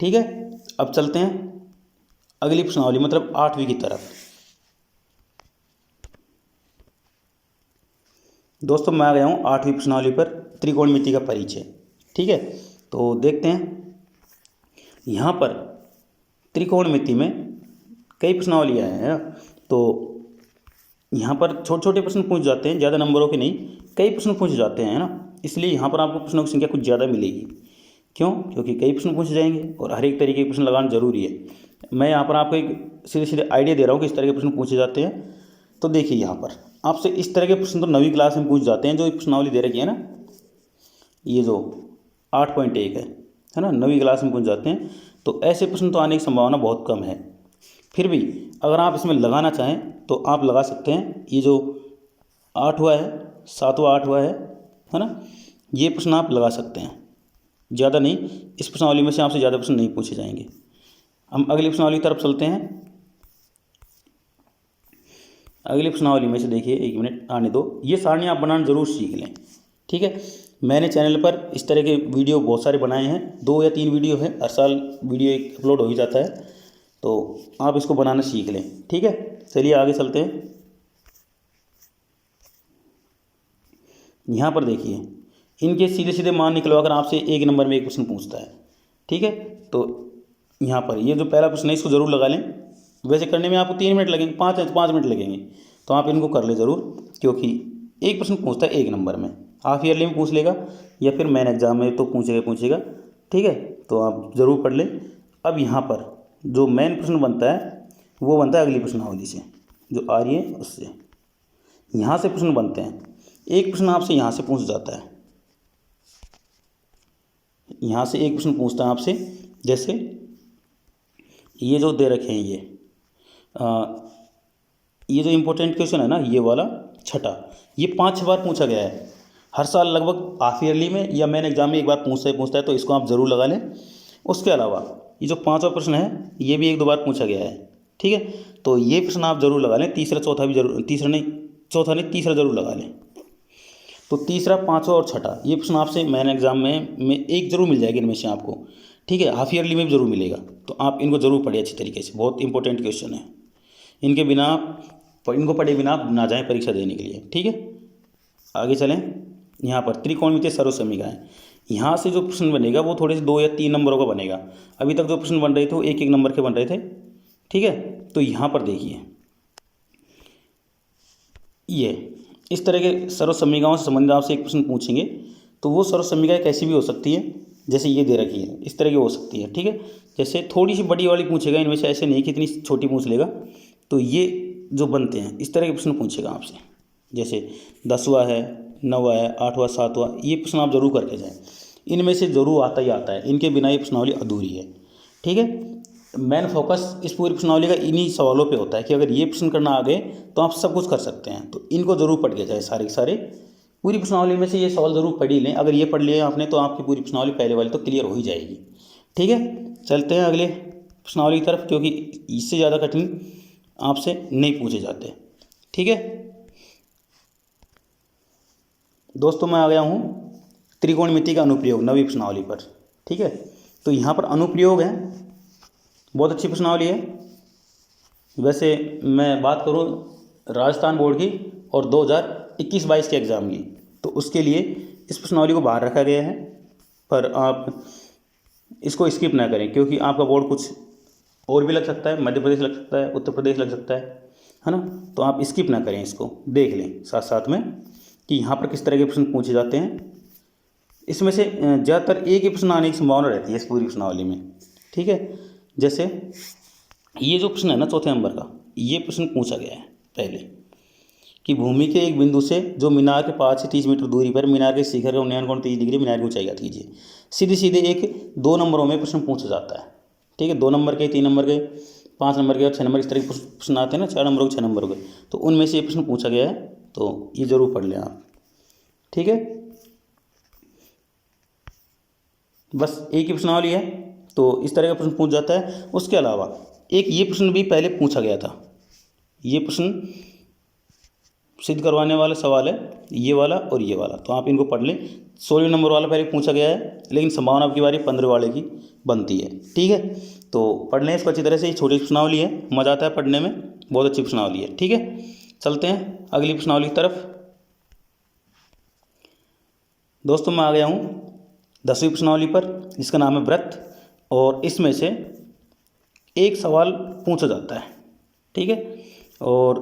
ठीक है, अब चलते हैं अगली प्रश्नावली, मतलब 8वीं की तरफ। दोस्तों मैं आ गया हूँ 8वीं प्रश्नावली पर, त्रिकोणमिति का परिचय। ठीक है, तो देखते हैं। यहाँ पर त्रिकोणमिति में कई प्रश्नावलियाँ हैं, तो यहाँ पर छोटे छोटे प्रश्न पूछ जाते हैं, ज़्यादा नंबरों के नहीं, कई प्रश्न पूछ जाते हैं, है ना। इसलिए यहाँ पर आपको प्रश्नों की संख्या कुछ ज़्यादा मिलेगी। क्यों? क्योंकि कई प्रश्न पूछे जाएंगे और हर एक तरीके के प्रश्न लगाना जरूरी है। मैं यहाँ पर आपको एक सीधे सीधे आइडिया दे रहा हूँ कि इस तरह के प्रश्न पूछे जाते हैं। तो देखिए यहाँ पर आपसे इस तरह के प्रश्न तो 9वीं क्लास में पूछ जाते हैं, जो प्रश्नावली दे रखी है ना, ये जो 8.1 है ना, 9वीं क्लास में पूछ जाते हैं। तो ऐसे प्रश्न तो आने की संभावना बहुत कम है। फिर भी अगर आप इसमें लगाना चाहें तो आप लगा सकते हैं। ये जो 8 हुआ है, 7वां 8 हुआ है ना, ये प्रश्न आप लगा सकते हैं। ज़्यादा नहीं, इस प्रश्नावली में से आपसे ज़्यादा प्रश्न नहीं पूछे जाएंगे। हम अगली प्रश्नावली की तरफ चलते हैं। अगली प्रश्नावली में से देखिए, 1 मिनट आने दो, ये सारणी आप बनाना ज़रूर सीख लें, ठीक है। मैंने चैनल पर इस तरह के वीडियो बहुत सारे बनाए हैं, 2 या 3 वीडियो हैं, हर साल वीडियो एक अपलोड हो ही जाता है, तो आप इसको बनाना सीख लें, ठीक है। चलिए आगे चलते हैं। यहाँ पर देखिए, इनके सीधे सीधे मान निकलवाकर आपसे 1 नंबर में एक प्रश्न पूछता है, ठीक है। तो यहाँ पर ये जो पहला प्रश्न है इसको ज़रूर लगा लें। वैसे करने में आपको 3 मिनट लगेंगे, 5 मिनट लगेंगे, तो आप इनको कर ले ज़रूर, क्योंकि एक प्रश्न पूछता है 1 नंबर में। हाफ ईयरली में पूछ लेगा या फिर मेन एग्जाम में तो पूछेगा, ठीक है। तो आप ज़रूर पढ़ लें। अब यहाँ पर जो मेन प्रश्न बनता है वो बनता है अगली प्रश्नावली से, जो आ रही है उससे। यहाँ से प्रश्न बनते हैं। एक प्रश्न आपसे यहाँ से पूछ जाता है, यहाँ से एक प्रश्न पूछता है आपसे, जैसे ये जो दे रखे हैं ये जो इम्पोर्टेंट क्वेश्चन है ना, ये वाला छठा, ये 5-6 बार पूछा गया है। हर साल लगभग हाफ ईयरली में या मेन एग्जाम में एक बार पूछता है, तो इसको आप ज़रूर लगा लें। उसके अलावा ये जो 5वां प्रश्न है ये भी 1-2 बार पूछा गया है, ठीक है। तो ये प्रश्न आप ज़रूर लगा लें। तीसरा चौथा तीसरा ज़रूर लगा लें। तो तीसरा, 5वां और छठा ये प्रश्न आपसे मेन एग्जाम में एक ज़रूर मिल जाएगी इनमें से आपको, ठीक है। हाफ ईयरली में भी ज़रूर मिलेगा, तो आप इनको ज़रूर पढ़िए अच्छी तरीके से। बहुत इंपॉर्टेंट क्वेश्चन है, इनको पढ़े बिना आप ना जाएं परीक्षा देने के लिए, ठीक है। आगे चलें। यहाँ पर त्रिकोणमितीय सर्वसमीकरण, यहाँ से जो प्रश्न बनेगा वो थोड़े से 2 या 3 नंबरों का बनेगा। अभी तक जो प्रश्न बन रहे थे वो 1-1 नंबर के बन रहे थे, ठीक है। तो यहाँ पर देखिए, ये इस तरह के सर्वसमीकरणों से संबंधित आपसे एक प्रश्न पूछेंगे, तो वो सर्वसमीकरण कैसी भी हो सकती है, जैसे ये दे रखी है इस तरह की हो सकती है, ठीक है। जैसे थोड़ी सी बड़ी वाली पूछेगा, इनमें से ऐसे नहीं कि इतनी छोटी पूछ लेगा। तो ये जो बनते हैं इस तरह के प्रश्न पूछेगा आपसे, जैसे 10वां है, 9वां है, 8वां, 7वां, ये प्रश्न आप जरूर करके जाएँ। इनमें से ज़रूर आता ही आता है, इनके बिना ये प्रश्नावली अधूरी है, ठीक है। मेन फोकस इस पूरी प्रश्नावली का इन्हीं सवालों पे होता है कि अगर ये प्रश्न करना आ गए तो आप सब कुछ कर सकते हैं। तो इनको ज़रूर पढ़ के जाए सारे के सारे। पूरी प्रश्नावली में से ये सवाल ज़रूर पढ़ ही लें। अगर ये पढ़ लिया आपने तो आपकी पूरी प्रश्नावली पहले वाली तो क्लियर हो ही जाएगी, ठीक है। चलते हैं अगले प्रश्नावली की तरफ, क्योंकि इससे ज़्यादा कठिन आपसे नहीं पूछे जाते, ठीक है। दोस्तों मैं आ गया हूँ त्रिकोणमिति का अनुप्रयोग 9वीं प्रश्नावली पर, ठीक है। तो यहाँ पर अनुप्रयोग है, बहुत अच्छी प्रश्नावली है। वैसे मैं बात करूँ राजस्थान बोर्ड की और 2021-22 के एग्ज़ाम की, तो उसके लिए इस प्रश्नावली को बाहर रखा गया है। पर आप इसको स्किप ना करें, क्योंकि आपका बोर्ड कुछ और भी लग सकता है, मध्य प्रदेश लग सकता है, उत्तर प्रदेश लग सकता है ना। तो आप स्किप ना करें, इसको देख लें साथ साथ में कि यहाँ पर किस तरह के प्रश्न पूछे जाते हैं। इसमें से ज़्यादातर एक ही प्रश्न आने की संभावना रहती है इस पूरी प्रश्नावली में, ठीक है। जैसे ये जो प्रश्न है ना 4थे नंबर का, ये प्रश्न पूछा गया है पहले कि भूमि के एक बिंदु से जो मीनार के 5 से 30 मीटर दूरी पर मीनार के शिखर का उन्नयन कोण 30 डिग्री, मीनार की ऊंचाई ज्ञात कीजिए। सीधे सीधे 2 नंबरों में प्रश्न पूछा जाता है, ठीक है। 2 नंबर के, 3 नंबर के, 5 नंबर के और 6 नंबर, इस तरह के प्रश्न आते हैं ना, 4 नंबरों के, 6 नंबरों के। तो उनमें से ये प्रश्न पूछा गया है, तो ये ज़रूर पढ़ लें आप, ठीक है। बस एक ही प्रश्नावली है, तो इस तरह का प्रश्न पूछ जाता है। उसके अलावा एक ये प्रश्न भी पहले पूछा गया था, ये प्रश्न सिद्ध करवाने वाला सवाल है, ये वाला और ये वाला, तो आप इनको पढ़ लें। 16 नंबर वाला पहले पूछा गया है, लेकिन संभावना आपकी बारी 15 वाले की बनती है, ठीक है। तो पढ़ लें इसको अच्छी तरह से। ये छोटी प्रश्नावली है, मज़ा आता है पढ़ने में, बहुत अच्छी प्रश्नावली है, ठीक है। चलते हैं अगली प्रश्नावली की तरफ। दोस्तों मैं आ गया हूँ 10वीं प्रश्नावली पर, जिसका नाम है व्रत, और इसमें से एक सवाल पूछा जाता है, ठीक है। और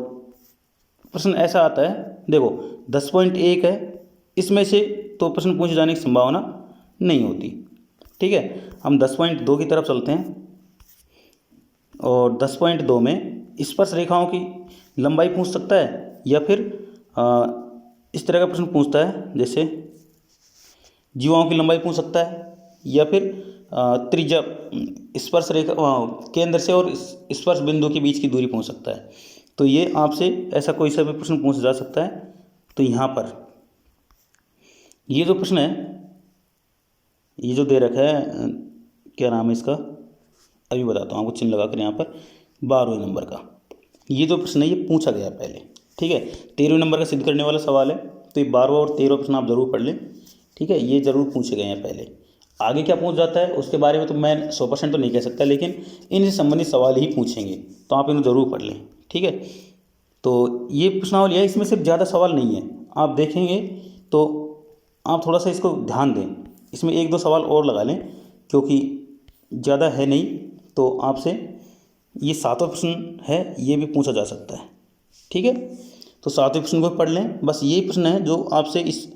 प्रश्न ऐसा आता है, देखो 10.1 है, इसमें से तो प्रश्न पूछे जाने की संभावना नहीं होती, ठीक है, हम 10.2 की तरफ चलते हैं और 10.2 में स्पर्श रेखाओं की लंबाई पूछ सकता है या फिर इस तरह का प्रश्न पूछता है, जैसे जीवाओं की लंबाई पूछ सकता है या फिर त्रिज्या स्पर्श रेखा केंद्र से और स्पर्श बिंदु के बीच की दूरी पूछ सकता है। तो ये आपसे ऐसा कोई सा भी प्रश्न पूछ जा सकता है। तो यहाँ पर ये जो प्रश्न है, ये जो दे रखा है, क्या नाम है इसका, अभी बताता हूँ आपको, चिन्ह लगा कर यहाँ पर 12वें नंबर का ये जो प्रश्न है ये पूछा गया पहले, ठीक है। 13वें नंबर का सिद्ध करने वाला सवाल है, तो ये 12वां और 13वां प्रश्न आप जरूर पढ़ लें, ठीक है। ये जरूर पूछे गए हैं पहले। आगे क्या पूछ जाता है उसके बारे में तो मैं 100% तो नहीं कह सकता, लेकिन इनसे संबंधित सवाल ही पूछेंगे, तो आप इन्हें ज़रूर पढ़ लें, ठीक है। तो ये प्रश्नावली है, इसमें सिर्फ ज़्यादा सवाल नहीं है, आप देखेंगे तो आप थोड़ा सा इसको ध्यान दें, इसमें 1-2 सवाल और लगा लें क्योंकि ज़्यादा है नहीं। तो आपसे ये 7वां प्रश्न है, ये भी पूछा जा सकता है, ठीक है। तो 7वें प्रश्न को पढ़ लें, बस यही प्रश्न है जो आपसे इस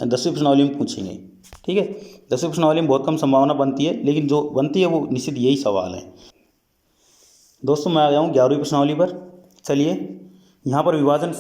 10वीं प्रश्नावली में पूछेंगे, ठीक है। 10वीं प्रश्नावली में बहुत कम संभावना बनती है, लेकिन जो बनती है वो निश्चित यही सवाल है। दोस्तों मैं आ गया हूँ 11वीं प्रश्नावली पर। चलिए यहाँ पर विभाजन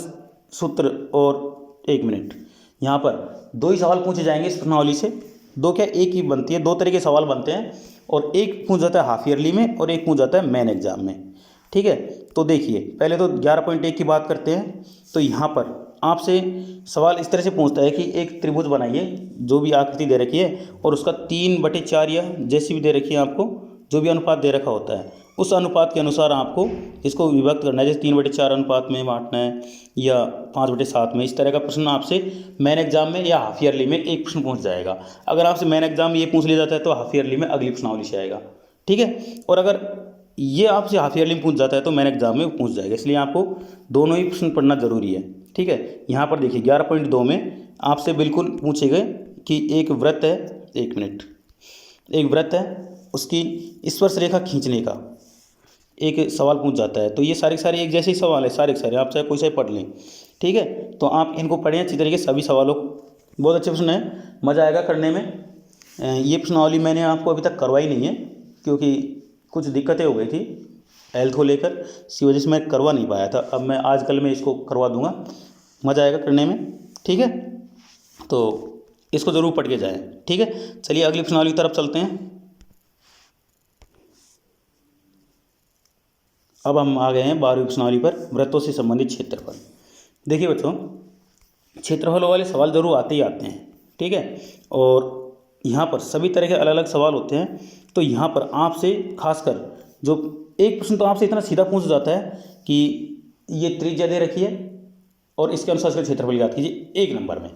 सूत्र और 1 मिनट, यहाँ पर 2 ही सवाल पूछे जाएंगे इस प्रश्नावली से। 2 क्या, एक ही बनती है, 2 तरह के सवाल बनते हैं और एक पूछ जाता है हाफ ईयरली में और एक पूछ जाता है मेन एग्जाम में, ठीक है। तो देखिए पहले तो 11.1 की बात करते हैं। तो यहाँ पर आपसे सवाल इस तरह से पूछता है कि एक त्रिभुज बनाइए, जो भी आकृति दे रखी है और उसका 3/4 या जैसी भी दे रखी है आपको, जो भी अनुपात दे रखा होता है उस अनुपात के अनुसार आपको इसको विभक्त करना है, जैसे 3/4 अनुपात में बांटना है या 5/7 में। इस तरह का प्रश्न आपसे मेन एग्जाम में या हाफ ईयरली में एक प्रश्न पूछ जाएगा। अगर आपसे मेन एग्जाम में ये पूछ लिया जाता है तो हाफ ईयरली में अगली प्रश्नावली से आएगा, ठीक है। और अगर ये आपसे हाफ ईयरली में पूछ जाता है तो मेन एग्जाम में पूछ जाएगा, इसलिए आपको दोनों ही प्रश्न पढ़ना जरूरी है, ठीक है। यहाँ पर देखिए 11.2 में आपसे बिल्कुल पूछे गए कि एक वृत्त है, 1 मिनट, एक वृत्त है, उसकी स्पर्श रेखा खींचने का एक सवाल पूछ जाता है। तो ये सारे सारे एक जैसे ही सवाल है, सारे सारे आप चाहे कोई सा पढ़ लें, ठीक है। तो आप इनको पढ़ें अच्छी तरीके से, सभी सवालों को, बहुत अच्छे प्रश्न है, मज़ा आएगा करने में। ये प्रश्नावली मैंने आपको अभी तक करवाई नहीं है क्योंकि कुछ दिक्कतें हो गई थी हेल्थ को लेकर, इसी वजह से मैं करवा नहीं पाया था। अब मैं आजकल में इसको करवा दूंगा, मज़ा आएगा करने में, ठीक है। तो इसको ज़रूर पढ़ के जाएँ, ठीक है। चलिए अगली प्रश्नावली की तरफ चलते हैं। अब हम आ गए हैं 12वीं प्रश्नावली पर, वृत्तों से संबंधित क्षेत्रफल। देखिए बच्चों, क्षेत्रफलों वाले सवाल जरूर आते ही आते हैं, ठीक है। और यहाँ पर सभी तरह के अलग अलग सवाल होते हैं। तो यहाँ पर आपसे खासकर जो एक प्रश्न तो आपसे इतना सीधा पूछ जाता है कि ये त्रिज्या दे रखी है और इसके अनुसार इसका क्षेत्रफल ज्ञात कीजिए 1 नंबर में।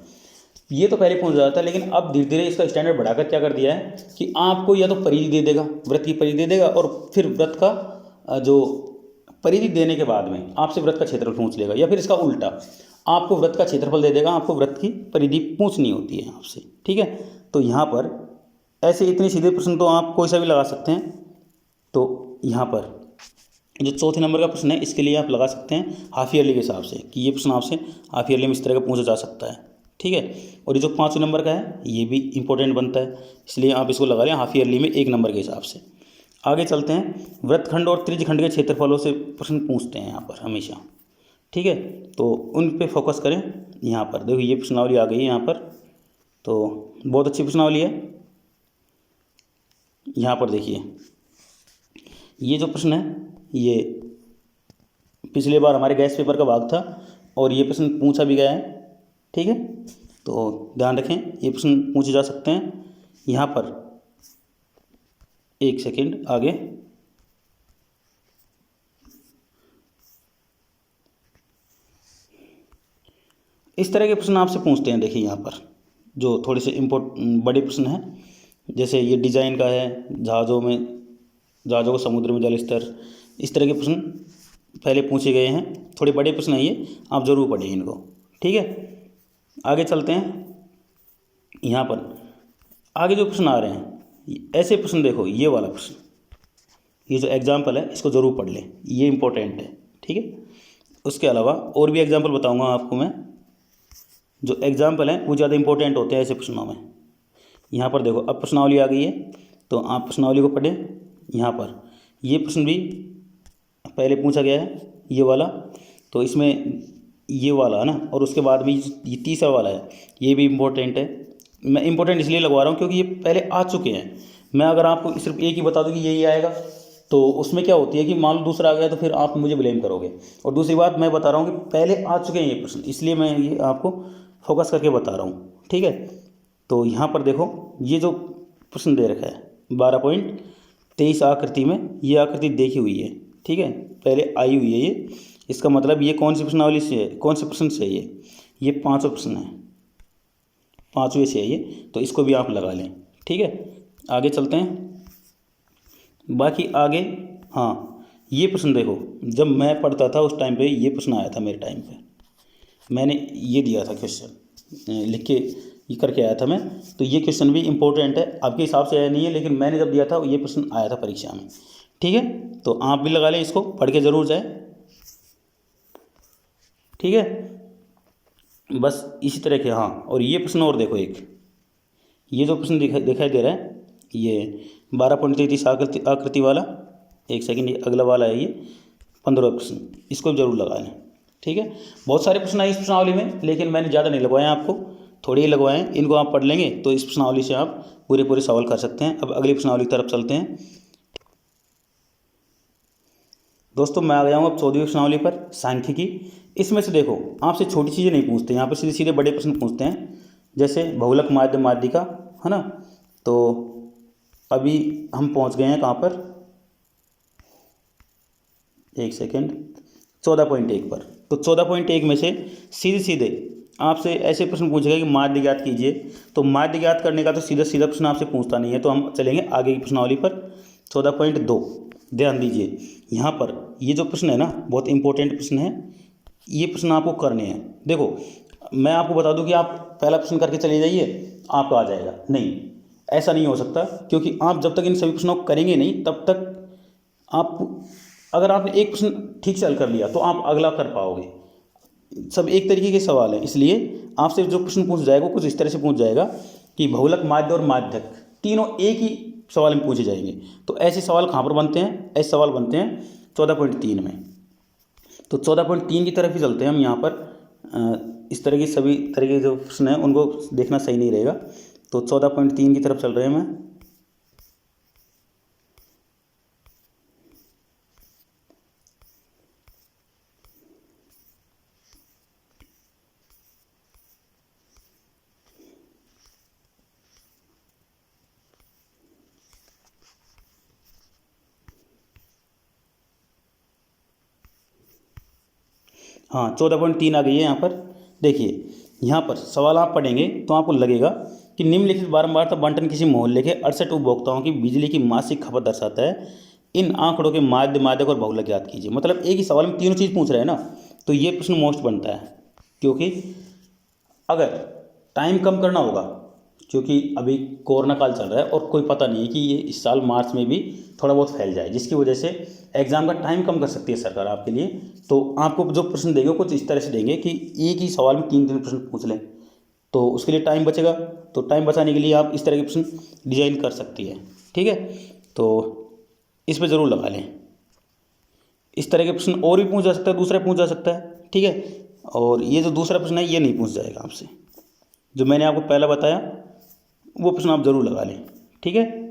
ये तो पहले पूछ जाता है, लेकिन अब धीरे धीरे इसका स्टैंडर्ड बढ़ाकर क्या कर दिया है कि आपको या तो परिधि दे देगा, वृत्त की परिधि दे देगा, और फिर वृत्त का जो परिधि देने के बाद में आपसे वृत्त का क्षेत्रफल पूछ लेगा, या फिर इसका उल्टा आपको वृत्त का क्षेत्रफल दे देगा, आपको वृत्त की परिधि पूछनी होती है आपसे, ठीक है। तो यहाँ पर ऐसे इतने सीधे प्रश्न तो आप कोई सा भी लगा सकते हैं। तो यहाँ पर जो 4थे नंबर का प्रश्न है इसके लिए आप लगा सकते हैं हाफ ईयरली के हिसाब से कि ये प्रश्न आपसे हाफ ईयरली में इस तरह का पूछा जा सकता है, ठीक है। और ये जो 5वें नंबर का है ये भी इंपॉर्टेंट बनता है, इसलिए आप इसको लगा लें हाफ ईयरली में 1 नंबर के हिसाब से। आगे चलते हैं, वृत्तखंड और त्रिज्यखंड के क्षेत्रफलों से प्रश्न पूछते हैं यहाँ पर हमेशा, ठीक है। तो उन पे फोकस करें। यहाँ पर देखो ये प्रश्नावली आ गई है यहाँ पर, तो बहुत अच्छी प्रश्नावली है। यहाँ पर देखिए ये जो प्रश्न है ये पिछले बार हमारे गैस पेपर का भाग था और ये प्रश्न पूछा भी गया है, ठीक है। तो ध्यान रखें ये प्रश्न पूछे जा सकते हैं। यहाँ पर 1 सेकेंड आगे, इस तरह के प्रश्न आपसे पूछते हैं। देखिए यहाँ पर जो थोड़े से बड़े प्रश्न हैं, जैसे ये डिजाइन का है, जहाज़ों को समुद्र में जल स्तर, इस तरह के प्रश्न पहले पूछे गए हैं। थोड़े बड़े प्रश्न हैं ये, आप ज़रूर पढ़ें इनको, ठीक है। आगे चलते हैं। यहाँ पर आगे जो प्रश्न आ रहे हैं ऐसे प्रश्न, देखो ये वाला प्रश्न, ये जो एग्जाम्पल है इसको ज़रूर पढ़ लें, ये इंपॉर्टेंट है, ठीक है। उसके अलावा और भी एग्जाम्पल बताऊँगा आपको मैं, जो एग्जाम्पल हैं वो ज़्यादा इंपॉर्टेंट होते हैं ऐसे प्रश्नों में। यहाँ पर देखो अब प्रश्नावली आ गई है, तो आप प्रश्नावली को पढ़ें। यहाँ पर ये प्रश्न भी पहले पूछा गया है, ये वाला, तो इसमें ये वाला है ना, और उसके बाद में ये तीसरा वाला है, ये भी इम्पोर्टेंट है। मैं इम्पोर्टेंट इसलिए लगवा रहा हूँ क्योंकि ये पहले आ चुके हैं। मैं अगर आपको सिर्फ एक ही बता दूँ कि यही आएगा, तो उसमें क्या होती है कि मान लो दूसरा आ गया तो फिर आप मुझे ब्लेम करोगे। और दूसरी बात मैं बता रहा हूँ कि पहले आ चुके हैं ये प्रश्न, इसलिए मैं ये आपको फोकस करके बता रहा हूँ, ठीक है। तो यहाँ पर देखो, ये जो प्रश्न दे रखा है 12.23 आकृति में, ये आकृति देखी हुई है, ठीक है, पहले आई हुई है ये। इसका मतलब ये कौन सी प्रश्नावली से है, कौन से प्रश्न से है ये 5वां प्रश्न है, 5वें से है ये, तो इसको भी आप लगा लें, ठीक है। आगे चलते हैं, बाकी आगे। हाँ, ये प्रश्न देखो, जब मैं पढ़ता था उस टाइम पे ये प्रश्न आया था मेरे टाइम पे, मैंने ये दिया था क्वेश्चन लिख के, ये करके आया था मैं। तो ये क्वेश्चन भी इम्पोर्टेंट है, आपके हिसाब से आया नहीं है, लेकिन मैंने जब दिया था ये प्रश्न आया था परीक्षा में, ठीक है। तो आप भी लगा लें, इसको पढ़ के ज़रूर जाए, ठीक है। बस इसी तरह के। हाँ, और ये प्रश्न और देखो, एक ये जो प्रश्न दिखाई दे रहा है, ये 12.33 आकृति वाला, एक सेकंड, ये अगला वाला है, ये 15वां प्रश्न, इसको जरूर लगा लें, ठीक है। बहुत सारे प्रश्न आए इस प्रश्नावली में, लेकिन मैंने ज़्यादा नहीं लगवाए आपको, थोड़े ही लगवाए हैं। इनको आप पढ़ लेंगे तो इस प्रश्नावली से आप पूरे सवाल कर सकते हैं। अब अगली प्रश्नावली की तरफ चलते हैं दोस्तों। मैं आ गया हूँ अब 14वीं प्रश्नावली पर, सांख्यिकी। इसमें से देखो, आपसे छोटी चीज़ें नहीं पूछते यहाँ पर, सीधे सीधे बड़े प्रश्न पूछते हैं, जैसे बहुलक माध्य माध्यिका, है ना। तो अभी हम पहुँच गए हैं कहाँ पर, एक सेकेंड, 14.1 पर। तो 14.1 में से सीधे सीधे आपसे ऐसे प्रश्न पूछेगा कि माध्य ज्ञात कीजिए। तो माध्य ज्ञात करने का तो सीधा सीधा प्रश्न आपसे पूछता नहीं है, तो हम चलेंगे आगे की प्रश्नावली पर। 14.2 ध्यान दीजिए, यहाँ पर ये जो प्रश्न है ना, बहुत इंपॉर्टेंट प्रश्न है। ये प्रश्न आपको करने हैं। देखो, मैं आपको बता दूं कि आप पहला प्रश्न करके चले जाइए, आपका आ जाएगा, नहीं, ऐसा नहीं हो सकता। क्योंकि आप जब तक इन सभी प्रश्नों को करेंगे नहीं, तब तक आप, अगर आपने एक प्रश्न ठीक से हल कर लिया तो आप अगला कर पाओगे। सब एक तरीके के सवाल हैं, इसलिए आपसे जो प्रश्न पूछ जाएगा कुछ इस तरह से पूछ जाएगा कि बहुलक, माध्य और माध्यक तीनों एक ही सवाल में पूछे जाएंगे। तो ऐसे सवाल कहाँ पर बनते हैं, ऐसे सवाल बनते हैं 14.3 में। तो 14.3 की तरफ ही चलते हैं हम। यहाँ पर इस तरह की सभी तरह के जो प्रश्न हैं उनको देखना सही नहीं रहेगा। तो 14.3 की तरफ चल रहे हैं मैं। हाँ, 14.3 आ गई है यहाँ पर। देखिए, यहाँ पर सवाल आप पढ़ेंगे तो आपको लगेगा कि निम्नलिखित बारंबारता बंटन किसी मोहल्ले के 68 उपभोक्ताओं की बिजली की मासिक खपत दर्शाता है। इन आंकड़ों के माध्य, माध्यक और बहुलक ज्ञात कीजिए। मतलब एक ही सवाल में तीनों चीज़ पूछ रहे हैं ना, तो ये प्रश्न मोस्ट बनता है। क्योंकि अगर टाइम कम करना होगा, क्योंकि अभी कोरोना काल चल रहा है और कोई पता नहीं है कि ये इस साल मार्च में भी थोड़ा बहुत फैल जाए, जिसकी वजह से एग्ज़ाम का टाइम कम कर सकती है सरकार आपके लिए। तो आपको जो प्रश्न देंगे कुछ इस तरह से देंगे कि एक ही सवाल में 3 प्रश्न पूछ लें, तो उसके लिए टाइम बचेगा। तो टाइम बचाने के लिए आप इस तरह के प्रश्न डिजाइन कर सकती है, ठीक है। तो इस पर ज़रूर लगा लें। इस तरह के प्रश्न और भी पूछ जा सकता है, दूसरा पूछ जा सकता है, ठीक है। और ये जो दूसरा प्रश्न है ये नहीं पूछ जाएगा आपसे, जो मैंने आपको पहला बताया वो प्रश्न आप ज़रूर लगा लें, ठीक है।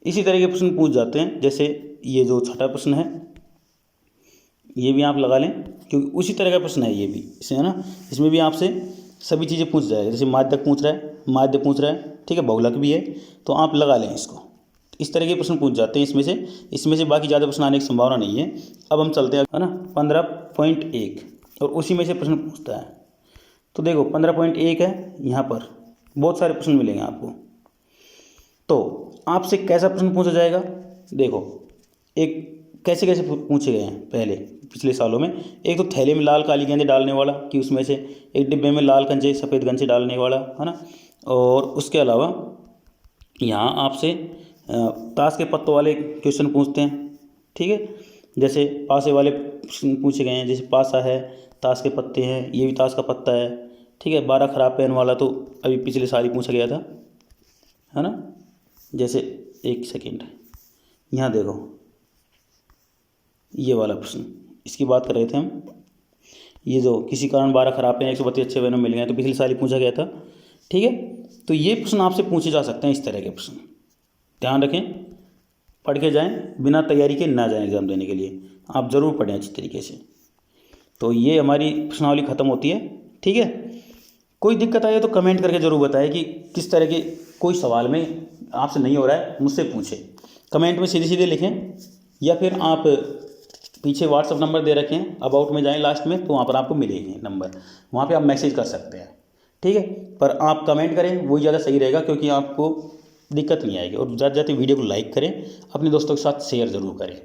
इसी तरह के प्रश्न पूछ जाते हैं, जैसे ये जो छठा प्रश्न है ये भी आप लगा लें, क्योंकि उसी तरह का प्रश्न है ये भी, इसमें है ना, इसमें भी आपसे सभी चीज़ें पूछ जाएगा। जैसे माध्यक पूछ रहा है, माध्य पूछ रहा है, ठीक है, बहुलक भी है, तो आप लगा लें इसको। इस तरह के प्रश्न पूछ जाते हैं इसमें से बाकी ज़्यादा प्रश्न आने की संभावना नहीं है। अब हम चलते हैं, है ना, 15.1, और उसी में से प्रश्न पूछता है। तो देखो 15.1 है, यहाँ पर बहुत सारे प्रश्न मिलेंगे आपको। तो आपसे कैसा प्रश्न पूछा जाएगा, देखो, एक कैसे कैसे पूछे गए हैं पहले पिछले सालों में। एक तो थैले में लाल काली गेंदें डालने वाला, कि उसमें से एक डिब्बे में लाल कंचे सफ़ेद कंचे डालने वाला, है ना। और उसके अलावा यहाँ आपसे ताश के पत्तों वाले क्वेश्चन पूछते हैं, ठीक है। जैसे पासे वाले प्रश्न पूछे गए हैं, जैसे पासा है, ताश के पत्ते हैं, ये भी ताश का पत्ता है, ठीक है। 12 खराब पेन वाला तो अभी पिछले साल ही पूछा गया था, है ना। जैसे एक सेकेंड, यहाँ देखो ये वाला प्रश्न, इसकी बात कर रहे थे हम। ये जो किसी कारण 12 खराब हैं 132 अच्छे बहनों मिल गए, तो पिछले साल ही पूछा गया था। ठीक है, तो ये प्रश्न आपसे पूछे जा सकते हैं, इस तरह के प्रश्न ध्यान रखें, पढ़ के जाएं, बिना तैयारी के ना जाएं एग्ज़ाम देने के लिए, आप ज़रूर पढ़ें अच्छी तरीके से। तो ये हमारी प्रश्नावली ख़त्म होती है। ठीक है, कोई दिक्कत आए तो कमेंट करके ज़रूर बताएं कि किस तरह के कोई सवाल में आपसे नहीं हो रहा है, मुझसे पूछें, कमेंट में सीधे सीधे लिखें, या फिर आप पीछे व्हाट्सअप नंबर दे रखे हैं, अबाउट में जाएं लास्ट में, तो वहाँ पर आपको मिलेंगे नंबर, वहाँ पे आप मैसेज कर सकते हैं। ठीक है, पर आप कमेंट करें, वही ज़्यादा सही रहेगा, क्योंकि आपको दिक्कत नहीं आएगी। और ज़्यादा ज़्यादा वीडियो को लाइक करें, अपने दोस्तों के साथ शेयर ज़रूर करें।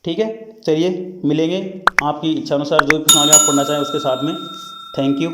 ठीक है, चलिए मिलेंगे आपकी इच्छा अनुसार जो भी प्रश्नावली आप पढ़ना चाहें उसके साथ में। Thank you.